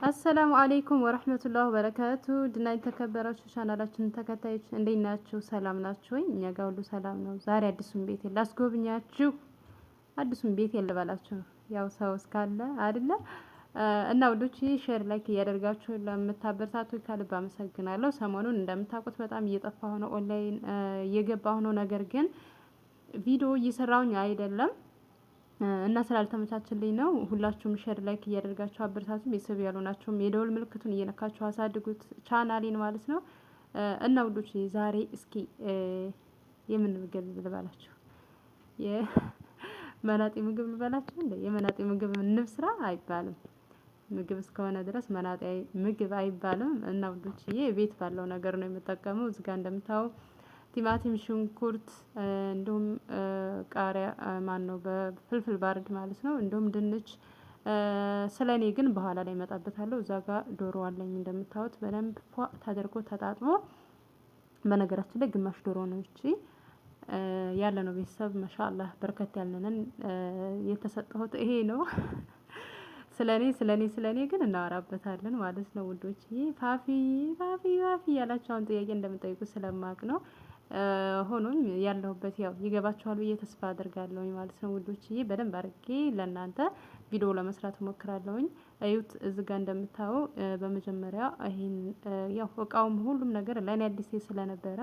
አሰላሙ አሌይኩም ወረህመቱላህ ወበረካቱ ድና የተከበራችሁ ቻናላችን ተከታዮች እንዴት ናችሁ? ሰላም ናችሁ ወይ? እኛ ጋር ሁሉ ሰላም ነው። ዛሬ አዲሱን ቤት ላስጎብኛችሁ። አዲሱን ቤት ልበላችሁ ያው ሰው እስካለ አይደለ እና ውዶች ሼር ላይክ እያደርጋችሁ ለምታበረታቱ ከልብ አመሰግናለሁ። ሰሞኑን እንደምታውቁት በጣም እየጠፋሁ ነው፣ ኦንላይን እየገባሁ ነው። ነገር ግን ቪዲዮ እየሰራሁኝ አይደለም እና ስላልተመቻችልኝ ነው። ሁላችሁም ሼር ላይክ እያደርጋችሁ አበረታቱ። ቤተሰብ ያልሆናችሁም የደወል ምልክቱን እየነካችሁ አሳድጉት ቻናሌን ማለት ነው። እና ውዶች ዛሬ እስኪ የምን ምግብ ልበላችሁ? የመናጤ ምግብ ልበላችሁ እንዴ? የመናጤ ምግብ እንብስራ አይባልም። ምግብ እስከሆነ ድረስ መናጤ ምግብ አይባልም። እና ውዶችዬ ቤት ባለው ነገር ነው የምጠቀመው። እዚህ ጋር እንደምታው ቲማቲም፣ ሽንኩርት እንዲሁም ቃሪያ ማነው በፍልፍል ባርድ ማለት ነው። እንዲሁም ድንች ስለኔ ግን በኋላ ላይ እመጣበታለሁ። እዛ ጋር ዶሮ አለኝ እንደምታዩት በደንብ ፏ ተደርጎ ተጣጥቦ። በነገራችን ላይ ግማሽ ዶሮ ነው እቺ ያለ ነው። ቤተሰብ ማሻአላህ በርከት ያለንን የተሰጠሁት ይሄ ነው። ስለኔ ግን እናወራበታለን ማለት ነው ውዶችዬ። ፋፊ ፋፊ ፋፊ ያላችሁ አሁን ጥያቄ እንደምጠይቁ ስለማቅ ነው። ሆኖም ያለሁበት ያው ይገባችኋል ብዬ ተስፋ አደርጋለሁኝ ማለት ነው ውዶችዬ። በደንብ አድርጌ ለእናንተ ቪዲዮ ለመስራት እሞክራለሁኝ። እዩት እዚህ ጋር እንደምታዩ በመጀመሪያ ይሄን ያው እቃውም ሁሉም ነገር ለኔ አዲስ ስለነበረ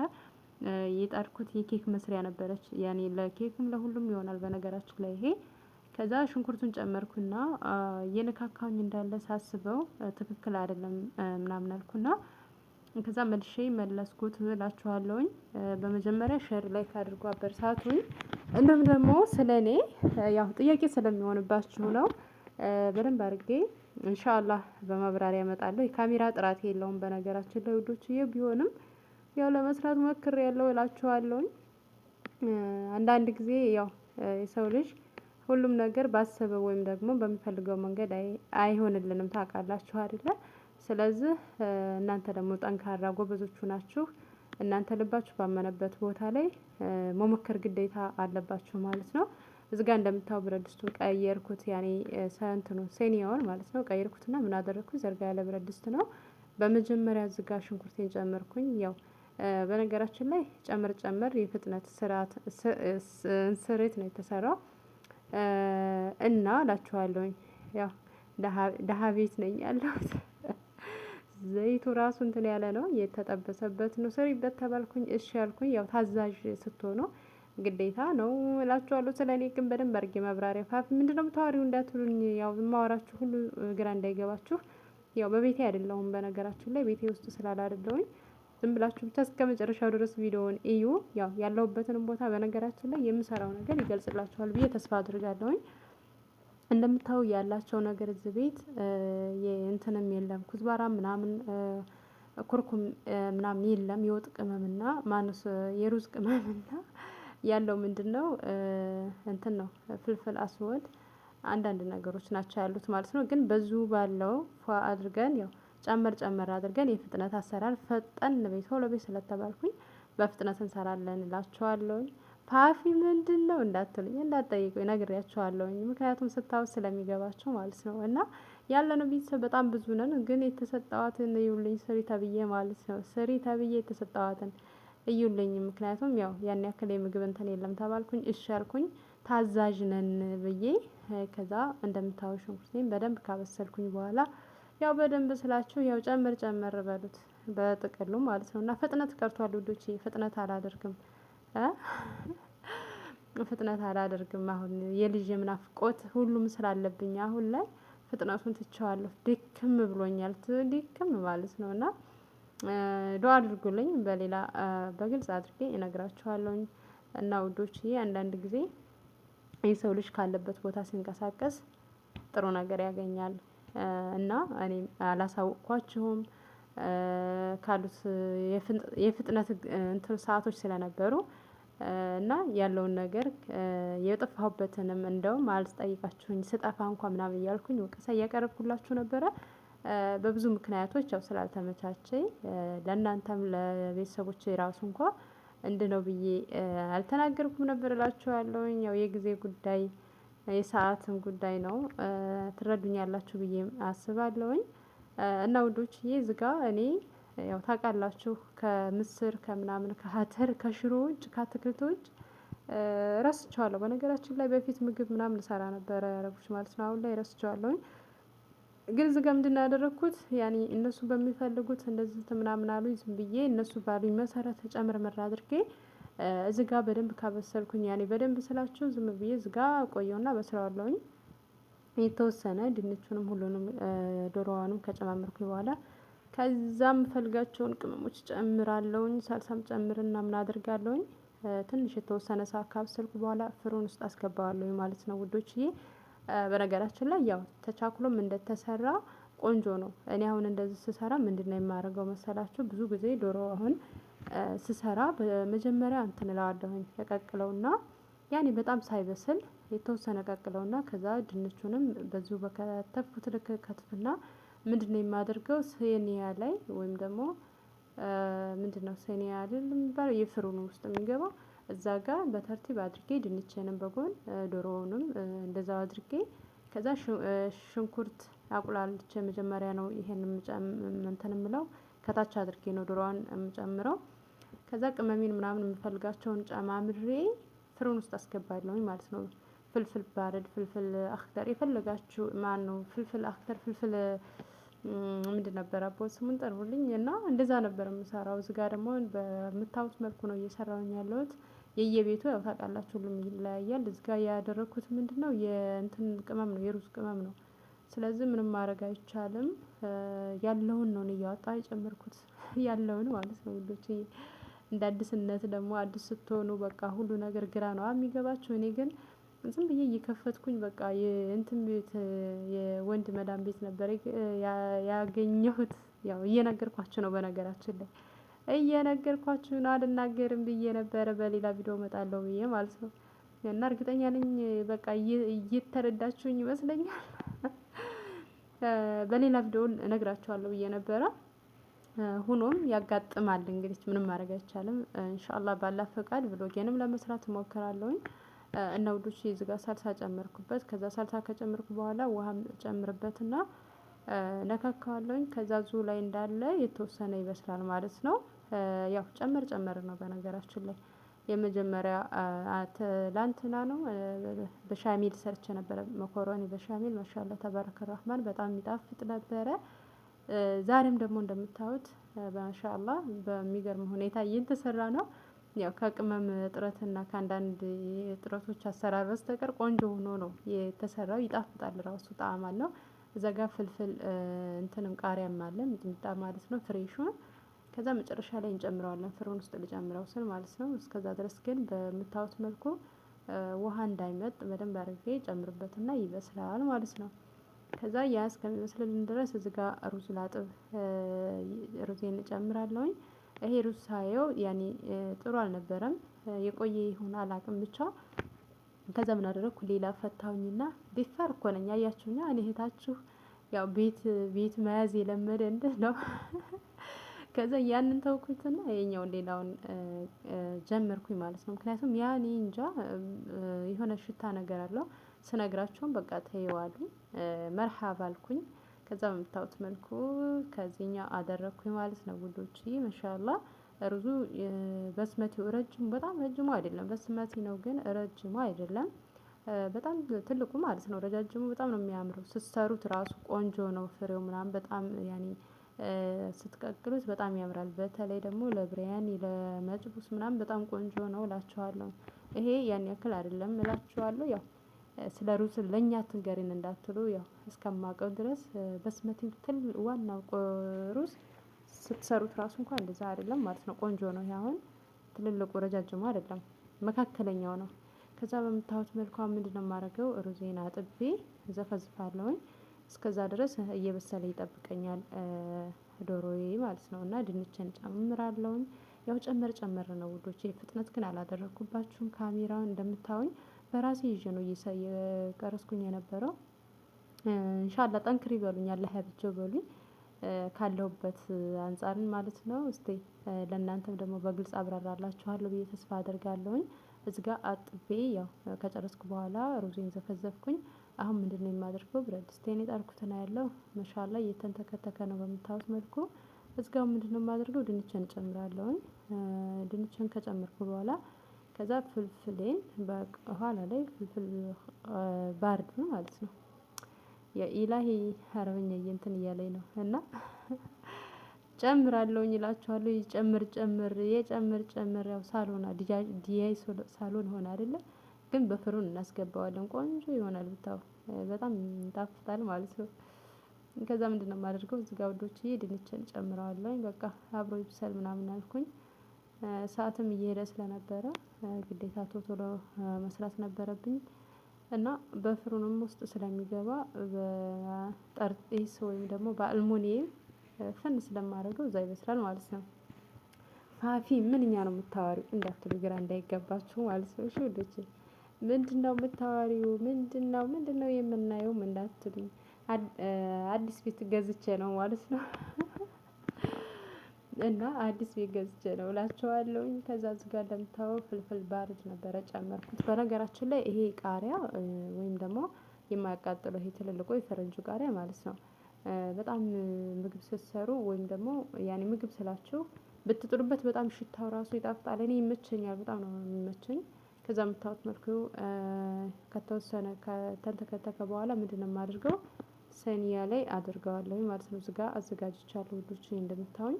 የጣድኩት የኬክ መስሪያ ነበረች። ያኔ ለኬክም ለሁሉም ይሆናል በነገራችን ላይ ይሄ። ከዛ ሽንኩርቱን ጨመርኩና የነካካኝ እንዳለ ሳስበው ትክክል አይደለም ምናምን አልኩና ከዛ መልሼ መለስኩት እላችኋለሁኝ። በመጀመሪያ ሼር ላይክ አድርጉ አበረታቱኝ። እንደውም ደግሞ ስለኔ ያው ጥያቄ ስለሚሆንባችሁ ነው። በደንብ አድርጌ ኢንሻአላህ በማብራሪያ እመጣለሁ። የካሜራ ጥራት የለውም በነገራችን ላይ ውዶችዬ፣ ቢሆንም ያው ለመስራት ሞክሬያለሁ እላችኋለሁኝ። አንዳንድ ጊዜ ያው የሰው ልጅ ሁሉም ነገር ባሰበው ወይም ደግሞ በሚፈልገው መንገድ አይሆንልንም ታውቃላችሁ አይደለ? ስለዚህ እናንተ ደግሞ ጠንካራ ጎበዞቹ ናችሁ። እናንተ ልባችሁ ባመነበት ቦታ ላይ መሞከር ግዴታ አለባችሁ ማለት ነው። እዚህ ጋር እንደምታው ብረት ድስቱን ቀየርኩት። ያኔ ሰንትኑ ሴኒያውን ማለት ነው ቀየርኩትና ምን አደረኩኝ? ዘርጋ ያለ ብረት ድስት ነው። በመጀመሪያ እዚህ ጋር ሽንኩርቴን ጨመርኩኝ። ያው በነገራችን ላይ ጨመር የፍጥነት ስሬት ነው የተሰራው እና እላችኋለሁኝ ያው ደሃ ቤት ነኝ ያለሁት። ዘይቱ ራሱ እንትን ያለ ነው የተጠበሰበት ነው። ስሪበት ተባልኩኝ እሺ ያልኩኝ። ያው ታዛዥ ስትሆኑ ግዴታ ነው እላችኋለሁ። ስለኔ ግን በደንብ አድርጌ ማብራሪያ ፋፊ ምንድነው የምታወሪው እንዳትሉኝ፣ ያው የማወራችሁ ሁሉ ግራ እንዳይገባችሁ። ያው በቤቴ አይደለሁም በነገራችን ላይ ቤቴ ውስጥ ስላላደለሁኝ ዝም ብላችሁ ብቻ እስከመጨረሻው ድረስ ቪዲዮውን እዩ። ያው ያለሁበትንም ቦታ በነገራችን ላይ የምሰራው ነገር ይገልጽላችኋል ብዬ ተስፋ አድርጋለሁኝ። እንደምታዩ ያላቸው ነገር እዚህ ቤት የእንትንም የለም ኩዝባራ ምናምን ኩርኩም ምናምን የለም። የወጥ ቅመምና ማነስ የሩዝ ቅመምና ያለው ምንድነው እንትን ነው ፍልፍል አስወድ አንዳንድ ነገሮች ናቸው ያሉት ማለት ነው። ግን በዙ ባለው ፏ አድርገን ያው ጨመር አድርገን የፍጥነት አሰራር ፈጠን ቤት ቶሎ ቤት ስለተባልኩኝ በፍጥነት እንሰራለን እላችኋለሁኝ። ፋፊ ምንድነው እንዳትሉኝ እንዳትጠይቁኝ ነግሬያችኋለሁኝ። ምክንያቱም ስታውስ ስለሚገባቸው ማለት ነው። እና ያለነው ቤተሰብ በጣም ብዙ ነን። ግን የተሰጠዋትን እዩልኝ ስሪ ተብዬ ማለት ነው። ስሪ ተብዬ የተሰጠዋትን እዩልኝ። ምክንያቱም ያው ያን ያክል የምግብ እንትን የለም ተባልኩኝ እሺ አልኩኝ። ታዛዥ ነን ብዬ ከዛ እንደምታዩ ሽንኩርቴን በደንብ ካበሰልኩኝ በኋላ ያው በደንብ ስላችሁ ያው ጨመር በሉት በጥቅሉ ማለት ነው። እና ፍጥነት ቀርቷል ውዶቼ፣ ፍጥነት አላደርግም ፍጥነት አላደርግም። አሁን የልጅ ናፍቆት ሁሉም ስላለብኝ አሁን ላይ ፍጥነቱን ትቼዋለሁ። ድክም ብሎኛል፣ ድክም ማለት ነው። እና ዱአ አድርጉልኝ። በሌላ በግልጽ አድርጌ እነግራችኋለሁኝ። እና ውዶችዬ አንዳንድ ጊዜ የሰው ልጅ ካለበት ቦታ ሲንቀሳቀስ ጥሩ ነገር ያገኛል። እና እኔም አላሳወቅኳችሁም ካሉት የፍጥነት እንትን ሰአቶች ስለነበሩ እና ያለውን ነገር የጠፋሁበትንም እንደውም አልጠይቃችሁኝ ስጠፋ እንኳን ምናምን እያልኩኝ ወቀሳ እያቀረብኩላችሁ ነበረ። በብዙ ምክንያቶች ያው ስላልተመቻቸኝ ለእናንተም ለቤተሰቦቼ ራሱ እንኳን እንድነው ብዬ አልተናገርኩም ነበር እላችኋለሁኝ። ያው የጊዜ ጉዳይ የሰዓትም ጉዳይ ነው። ትረዱኛላችሁ ብዬ አስባለሁኝ። እና ውዶችዬ እዚህ ጋ እኔ ያው ታውቃላችሁ ከምስር ከምናምን ከአተር ከሽሮ ውጭ ከአትክልት ውጭ ረስቸዋለሁ። በነገራችን ላይ በፊት ምግብ ምናምን እሰራ ነበረ አረቦች ማለት ነው። አሁን ላይ ረስቸዋለሁኝ። ግን እዚህ ጋር ምንድነው ያደረኩት? ያኔ እነሱ በሚፈልጉት እንደዚህ ምናምን አሉኝ። ዝም ብዬ እነሱ ባሉኝ መሰረት ጨምርምር አድርጌ እዚህ ጋር በደንብ ካበሰልኩኝ ያኔ በደንብ ስላቸው ዝም ብዬ እዚህ ጋር ቆየውና በስለዋለሁኝ። የተወሰነ ድንቹንም ሁሉንም ዶሮዋንም ከጨማመርኩኝ በኋላ ከዛ የምፈልጋቸውን ቅመሞች ጨምራለሁኝ። ሳልሳም ጨምርና ምን አደርጋለሁኝ ትንሽ የተወሰነ ሰዓት ካበሰልኩ በኋላ ፍሩን ውስጥ አስገባዋለሁኝ ማለት ነው ውዶችዬ። በነገራችን ላይ ያው ተቻክሎም እንደተሰራ ቆንጆ ነው። እኔ አሁን እንደዚህ ስሰራ ምንድነው የማደርገው መሰላችሁ? ብዙ ጊዜ ዶሮ አሁን ስሰራ በመጀመሪያ እንትን እለዋለሁኝ እቀቅለውና ያኔ በጣም ሳይበስል የተወሰነ ቀቅለውና ከዛ ድንቹንም በዚሁ በከተፍኩት ልክ ከትፍና ምንድነው የማደርገው ሴኒያ ላይ ወይም ደግሞ ምንድነው ሴኒያ አይደል የሚባለው የፍሩን ውስጥ የሚገባው እዛ ጋር በተርቲብ አድርጌ ድንቼንም በጎን ዶሮውንም እንደዛው አድርጌ ከዛ ሽንኩርት አቁላልቼ መጀመሪያ ነው ይሄንን እንትን የምለው ከታች አድርጌ ነው ዶሮዋን የምጨምረው። ከዛ ቅመሜን ምናምን የምፈልጋቸውን ጨማምሬ ፍሩን ውስጥ አስገባለሁኝ ማለት ነው። ፍልፍል ባረድ ፍልፍል አክተር የፈለጋችሁ ማነው ፍልፍል አክተር ፍልፍል ምንድን ነበር አቦ ስሙን ጥሩልኝ እና እንደዛ ነበር የምሰራው። እዚህ ጋር ደግሞ በምታዩት መልኩ ነው እየሰራሁኝ ያለሁት። የየቤቱ ያው ታውቃላችሁ ሁሉም ይለያያል። እዚህ ጋር ያደረኩት ምንድነው የእንትን ቅመም ነው የሩዝ ቅመም ነው። ስለዚህ ምንም ማድረግ አይቻልም። ያለውን ነው እኔ እያወጣሁ የጨመርኩት ያለውን ማለት ነው ውዶችዬ። እንደ አዲስነት ደግሞ አዲስ ስትሆኑ በቃ ሁሉ ነገር ግራ ነው የሚገባችሁ። እኔ ግን ዝም ብዬ እየከፈትኩኝ በቃ የእንትን ቤት የወንድ መዳም ቤት ነበር ያገኘሁት። ያው እየነገርኳችሁ ነው በነገራችን ላይ እየነገርኳችሁ ነው አልናገርም ብዬ ነበረ በሌላ ቪዲዮ እመጣለሁ ብዬ ማለት ነው። እና እርግጠኛ ነኝ በቃ እየተረዳችሁኝ ይመስለኛል። በሌላ ቪዲዮ እነግራችኋለሁ ብዬ ነበረ። ሆኖም ያጋጥማል እንግዲህ ምንም ማድረግ አይቻልም። ኢንሻአላህ ባላህ ፈቃድ ብሎጌንም ለመስራት እሞክራለሁኝ። እና ውዶችዬ እዚህ ጋር ሳልሳ ጨመርኩበት። ከዛ ሳልሳ ከጨመርኩ በኋላ ውሃም ጨምርበትና ነካካዋለሁኝ። ከዛ እዚሁ ላይ እንዳለ የተወሰነ ይበስላል ማለት ነው። ያው ጨመር ጨመር ነው በነገራችን ላይ የመጀመሪያ ትላንትና ነው በሻሚል ሰርቼ ነበረ መኮረኒ በሻሚል ማሻአላህ ተባረከ ረህማን በጣም የሚጣፍጥ ነበረ። ዛሬም ደግሞ እንደምታዩት ማሻአላህ በሚገርም ሁኔታ እየተሰራ ነው። ያው ከቅመም እጥረት እና ከአንዳንድ እጥረቶች አሰራር በስተቀር ቆንጆ ሆኖ ነው የተሰራው። ይጣፍጣል ራሱ ጣዕም አለው። እዛ ጋር ፍልፍል እንትንም ቃሪያም አለ ሚጥሚጣ ማለት ነው ፍሬሹን ከዛ መጨረሻ ላይ እንጨምረዋለን ፍሩን ውስጥ ልጨምረው ስል ማለት ነው። እስከዛ ድረስ ግን በምታዩት መልኩ ውሃ እንዳይመጥ በደንብ አድርጌ ጨምርበትና ይበስላል ማለት ነው። ከዛ ያ እስከሚበስልልን ድረስ እዚህ ጋር ሩዝ ላጥብ ሩዜን እጨምራለሁኝ። ይሄ ሩዝ ሳየው ያኔ ጥሩ አልነበረም። የቆየ ይሁን አላውቅም ብቻ ከዛ ምን አደረኩ ሌላ ፈታሁኝና ዲፋር እኮ ነኝ አያችሁኛ እኔ እህታችሁ ያው ቤት መያዝ የለመደ እንደ ነው። ከዛ ያንን ተውኩትና ይሄኛውን ሌላውን ጀመርኩኝ ማለት ነው። ምክንያቱም ያ እኔ እንጃ የሆነ ሽታ ነገር አለው። ስነግራቸውም በቃ ተይው አሉኝ። መርሃባ አልኩኝ። ከዛ በምታዩት መልኩ ከዚህኛው አደረኩኝ ማለት ነው ውዶችዬ ማሻአላህ። ሩዙ በስመቲው ረጅሙ በጣም ረጅሙ አይደለም በስመቲ ነው ግን ረጅሙ አይደለም። በጣም ትልቁ ማለት ነው ረጃጅሙ በጣም ነው የሚያምረው ስትሰሩት ራሱ ቆንጆ ነው። ፍሬው ምናምን በጣም ያኔ ስትቀቅሉት በጣም ያምራል። በተለይ ደግሞ ለብሪያኒ ለመጭቡስ ምናምን በጣም ቆንጆ ነው እላችኋለሁ። ይሄ ያን ያክል አይደለም እላችኋለሁ። ያው ስለ ሩዝ ለኛ አትንገሪን እንዳትሉ ያው እስከማውቀው ድረስ በስመቲ ዋናው ሩዝ ስትሰሩት ራሱ እንኳን እንደዛ አይደለም ማለት ነው። ቆንጆ ነው ይሄ አሁን ትልልቁ ረጃጅሙ አይደለም መካከለኛው ነው። ከዛ በምታዩት መልኩ ምንድነው የማደርገው ሩዜን አጥቤ ዘፈዝፋለሁኝ። እስከዛ ድረስ እየበሰለ ይጠብቀኛል ዶሮዬ ማለት ነው። እና ድንቼን እጨምራለሁኝ። ያው ጨመር ጨመር ነው ውዶቼ ፍጥነት ግን አላደረኩባችሁም ካሜራውን እንደምታዩኝ በራሴ ይዤ ነው እየቀረጽኩኝ የነበረው። ኢንሻአላህ ጠንክሪ በሉኝ አላህ ያብጀው በሉኝ። ካለሁበት አንፃርን ማለት ነው። እስቲ ለእናንተም ደግሞ በግልጽ አብራራላችኋለሁ ብዬ ተስፋ አደርጋለሁኝ። እዚህ ጋር አጥቤ ያው ከጨረስኩ በኋላ ሩዜን ዘፈዘፍኩኝ። አሁን ምንድነው የማደርገው? ብረት ድስቴን የጣድኩት ነው ያለው ማሻአላ እየተንተከተከ ነው በምታዩት መልኩ። እዚጋው ምንድነው የማደርገው? ድንቼን እጨምራለሁኝ። ድንቼን ከጨመርኩ በኋላ ከዛ ፍልፍሌን በኋላ ላይ ፍልፍል ባርድ ነው ማለት ነው። የኢላሂ አረበኛ እንትን እያለኝ ነው እና ጨምራለሁኝ እላችኋለሁ። ጨምር ጨምር የጨምር ጨምር ያው ሳሎን ዲያይ ሳሎን ሆነ አይደለ? ግን በፍሩን እናስገባዋለን ቆንጆ ይሆናል ብታው በጣም ይጣፍጣል ማለት ነው። ከዛ ምንድነው የማደርገው? እዚህ ጋር ውዶችዬ ድንችን እጨምረዋለሁኝ በቃ አብሮ ይብሰል ምናምን አልኩኝ። ሰዓትም እየሄደ ስለነበረ ግዴታ ቶሎ መስራት ነበረብኝ። እና በፍሩንም ውስጥ ስለሚገባ በጠርጤስ ወይም ደግሞ በአልሙኒየም ፍን ስለማደርገው እዛ ይበስላል ማለት ነው። ፋፊ ምንኛ ነው የምታወሪው እንዳትሉ ግራ እንዳይገባችሁ ማለት ነው። እሺ ውዶቼ ምንድነው የምታወሪው? ምንድነው የምናየውም እንዳትሉኝ። አዲስ ቤት ገዝቼ ነው ማለት ነው። እና አዲስ ቤት ገዝቼ ነው እላችኋለሁኝ። ከዛ እዚህ ጋር እንደምታዩት ፍልፍል ባርድ ነበረ ጨመርኩት። በነገራችን ላይ ይሄ ቃሪያ ወይም ደግሞ የማያቃጥለው ይሄ ትልልቁ የፈረንጁ ቃሪያ ማለት ነው። በጣም ምግብ ስትሰሩ ወይም ደግሞ ያኔ ምግብ ስላችሁ ብትጥሉበት በጣም ሽታው ራሱ ይጣፍጣል። እኔ ይመቸኛል በጣም ነው የሚመቸኝ። ከዛ የምታዩት መልኩ ከተወሰነ ከተንተከተከ በኋላ ምንድነው የማደርገው? ሰኒያ ላይ አደርገዋለሁኝ ማለት ነው። እዚህ ጋር አዘጋጅቻለሁ ውዶቼ እንደምታዩኝ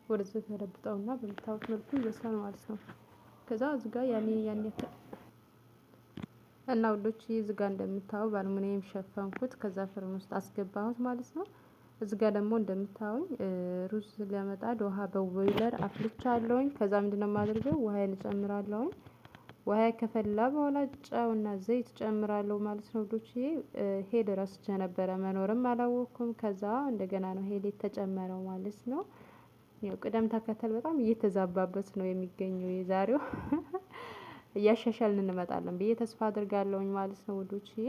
ወደዚህ ገለብጠውና በምታዩት መልኩ ይበስላል ማለት ነው። ከዛ እዚህ ጋር ያኔ እና ውዶችዬ እዚህ ጋር እንደምታዩ በአልሙኒየም ሸፈንኩት ከዛ ፍርን ውስጥ አስገባሁት ማለት ነው። እዚህ ጋር ደግሞ እንደምታዩኝ ሩዝ ለመጣድ ውሃ በቦይለር አፍልቻለሁኝ። ከዛ ምንድነው የማደርገው? ውሃዬን እጨምራለሁኝ። ውሃዬ ከፈላ በኋላ ጨውና ዘይት እጨምራለሁ ማለት ነው ውዶችዬ። ሄል ረስቼ ነበረ መኖርም አላወቅኩም ከዛ እንደገና ነው ሄል የተጨመረው ማለት ነው። ያው ቅደም ተከተል በጣም እየተዛባበት ነው የሚገኘው የዛሬው እያሻሻልን እንመጣለን ብዬ ተስፋ አደርጋለሁኝ ማለት ነው ውዶችዬ።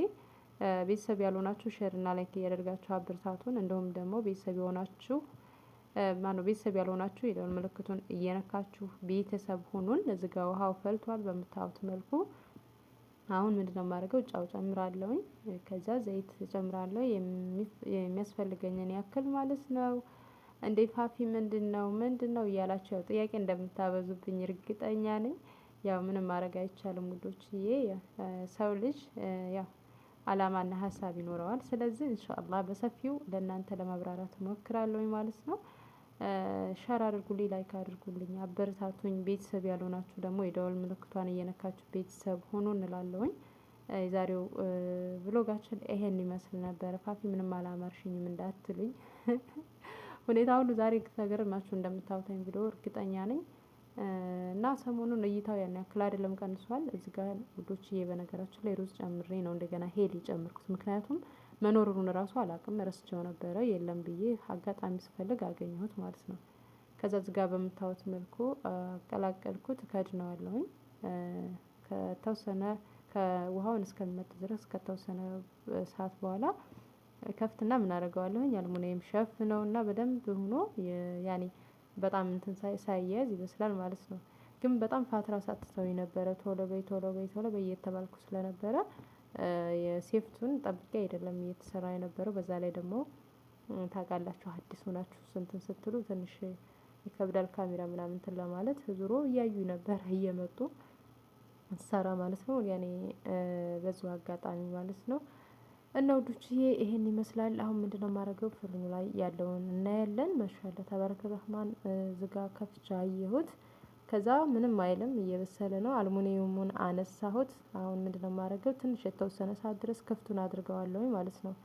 ቤተሰብ ያልሆናችሁ ሼር እና ላይክ እያደረጋችሁ አበረታቱን። እንደውም ደግሞ ቤተሰብ የሆናችሁ ማነው ቤተሰብ ያልሆናችሁ የደወል ምልክቱን እየነካችሁ ቤተሰብ ሁኑን። እዚህ ጋር ውሃው ፈልቷል በምታዩት መልኩ። አሁን ምንድነው የማደርገው? ጨው እጨምራለሁኝ ከዛ ዘይት እጨምራለሁ የሚያስፈልገኝን ያክል ማለት ነው። እንዴ ፋፊ ምንድነው እያላችሁ ያው ጥያቄ እንደምታበዙብኝ እርግጠኛ ነኝ። ያው ምንም ማድረግ አይቻልም ውዶችዬ። ሰው ልጅ ያው አላማና ሀሳብ ይኖረዋል። ስለዚህ ኢንሻአላህ በሰፊው ለእናንተ ለማብራራት እሞክራለሁኝ ማለት ነው። ሸር አድርጉልኝ ላይክ አድርጉልኝ አበረታቱኝ። ቤተሰብ ያልሆናችሁ ደግሞ የደወል ምልክቷን እየነካችሁ ቤተሰብ ሁኑ እንላለሁኝ። የዛሬው ብሎጋችን ይሄን ይመስል ነበረ። ፋፊ ምንም አላማርሽኝም እንዳትሉኝ። ሁኔታ ሁሉ ዛሬ ተገርማችሁ እንደምታዩት ቪዲዮ እርግጠኛ ነኝ። እና ሰሞኑን እይታው ያን ያክል አይደለም ቀንሷል። እዚህ ጋር ውዶችዬ በነገራችን ላይ ሩዝ ጨምሬ ነው እንደገና ሄል የጨመርኩት ምክንያቱም መኖሩን ራሱ አላውቅም ረስቸው ነበረ የለም ብዬ አጋጣሚ ስፈልግ አገኘሁት ማለት ነው። ከዛ እዚህ ጋር በምታዩት መልኩ አቀላቀልኩት እከድነዋለሁኝ። ከተወሰነ ከውሃውን እስከሚመጥ ድረስ ከተወሰነ ሰዓት በኋላ ከፍትና ምን አደርገዋለሁኝ? አልሙኒየም ሸፍነውና በደንብ ሆኖ ያኔ በጣም እንትን ሳይያያዝ ይበስላል ማለት ነው። ግን በጣም ፋትራ ሳትተውኝ ነበረ ቶሎ በይ ቶሎ በይ ቶሎ በይ እየተባልኩ ስለነበረ የሴፍቱን ጠብቄ አይደለም እየተሰራ የነበረው በዛ ላይ ደግሞ ታውቃላችሁ አዲስ ሆናችሁ እንትን ስትሉ ትንሽ ይከብዳል። ካሜራ ምናምን እንትን ለማለት ዙሮ እያዩኝ ነበር እየመጡ ስሰራ ማለት ነው። ያኔ በዚሁ አጋጣሚ ማለት ነው። እና ውዶችዬ ይሄን ይመስላል። አሁን ምንድነው የማደርገው? ፍርኑ ላይ ያለውን እናያለን። ማሻአላ ተባረከ ረህማን ዝጋ ከፍቼ አየሁት። ከዛ ምንም አይልም እየበሰለ ነው። አልሙኒየሙን አነሳሁት። አሁን ምንድነው የማደርገው? ትንሽ የተወሰነ ሰዓት ድረስ ክፍቱን አድርገዋለሁኝ ማለት ነው።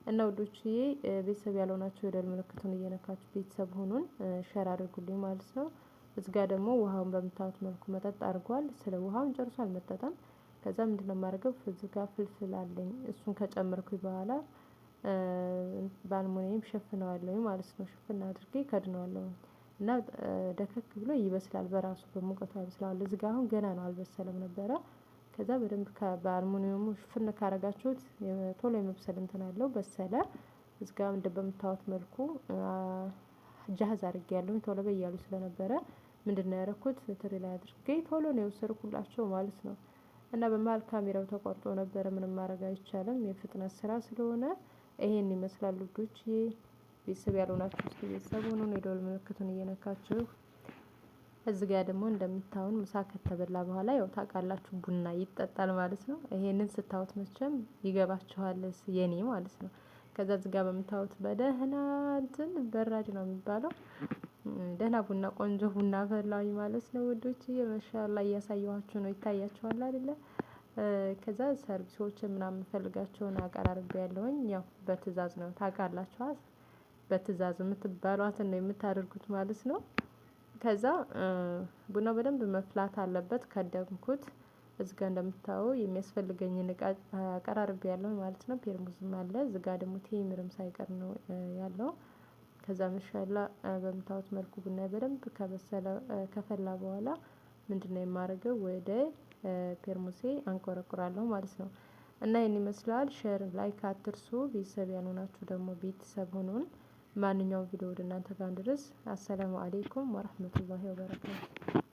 እና ውዶችዬ ቤተሰብ ያልሆናችሁ የደወል ምልክቱን እየነካችሁ ቤተሰብ ሁኑን። ሼር አድርጉልኝ ማለት ነው። እዚህ ጋር ደግሞ ውሃውን በምታዩት መልኩ መጠጥ አድርጓል። ስለ ውሃውን ጨርሶ አልመጠጠም። ከዛ ምንድነው የማደርገው? እዚህ ጋር ፍልፍል አለኝ እሱን ከጨመርኩኝ በኋላ በአልሙኒየም ሸፍነዋለሁኝ ማለት ነው። ሽፍን አድርጌ ከድነዋለሁኝ እና ደከክ ብሎ ይበስላል በራሱ በሙቀቱ ያበስለዋል። እዚህ ጋር አሁን ገና ነው አልበሰለም ነበረ። ከዛ በደንብ በአልሙኒየሙ ሽፍን ካደረጋችሁት ቶሎ የመብሰል እንትን አለው በሰለ። እዚህ ጋር በምታዩት መልኩ ጃህዝ አድርጌያለሁኝ ቶሎ በይ እያሉኝ ስለነበረ ምንድነው ያደረኩት? ትሪ ላይ አድርጌ ቶሎ ነው የወሰድኩላቸው ማለት ነው። እና በመሃል ካሜራው ተቆርጦ ነበረ። ምንም ማድረግ አይቻልም፣ የፍጥነት ስራ ስለሆነ ይሄን ይመስላል ውዶችዬ። ቤተሰብ ያልሆናችሁ እስኪ ቤተሰብ ሁኑ። የደወል ምልክቱን እየነካችሁ እዚህ ጋር ደግሞ እንደምታዩን ምሳ ከተበላ በኋላ ያው ታውቃላችሁ ቡና ይጠጣል ማለት ነው። ይሄንን ስታዩት መቼም ይገባችኋል የኔ ማለት ነው። ከዛ እዚህ ጋር በምታዩት በደህና እንትን በራድ ነው የሚባለው ደህና ቡና ቆንጆ ቡና ፈላሁኝ ማለት ነው ውዶችዬ። ማሻአላ እያሳየኋችሁ ነው፣ ይታያችኋል አይደለ? ከዛ ሰርቪሶች ምናምን ፈልጋቸውን አቀራርቤያለሁኝ። ያው በትእዛዝ ነው ታውቃላችሁ፣ በትእዛዝ የምትባሏትን ነው የምታደርጉት ማለት ነው። ከዛ ቡናው በደንብ መፍላት አለበት። ከደንኩት እዚህ ጋር እንደምታዩ የሚያስፈልገኝን እቃ አቀራርቤያለሁ ማለት ነው። ፔርሙዝም አለ እዚህ ጋር ደግሞ ቴምርም ሳይቀር ነው ያለው። ከዛ ማሻአላ በምታዩት መልኩ ቡና በደንብ ከበሰለ ከፈላ በኋላ ምንድነው የማደርገው ወደ ፔርሙሴ አንቆረቁራለሁ ማለት ነው። እና ይሄን ይመስላል። ሼር ላይክ አትርሱ። ቤተሰብ ያልሆናችሁ ደግሞ ቤተሰብ ሁኑን። ማንኛውም ቪዲዮ ወደ እናንተ ጋር እንድረስ። አሰላሙ አለይኩም ወራህመቱላሂ ወበረካቱ።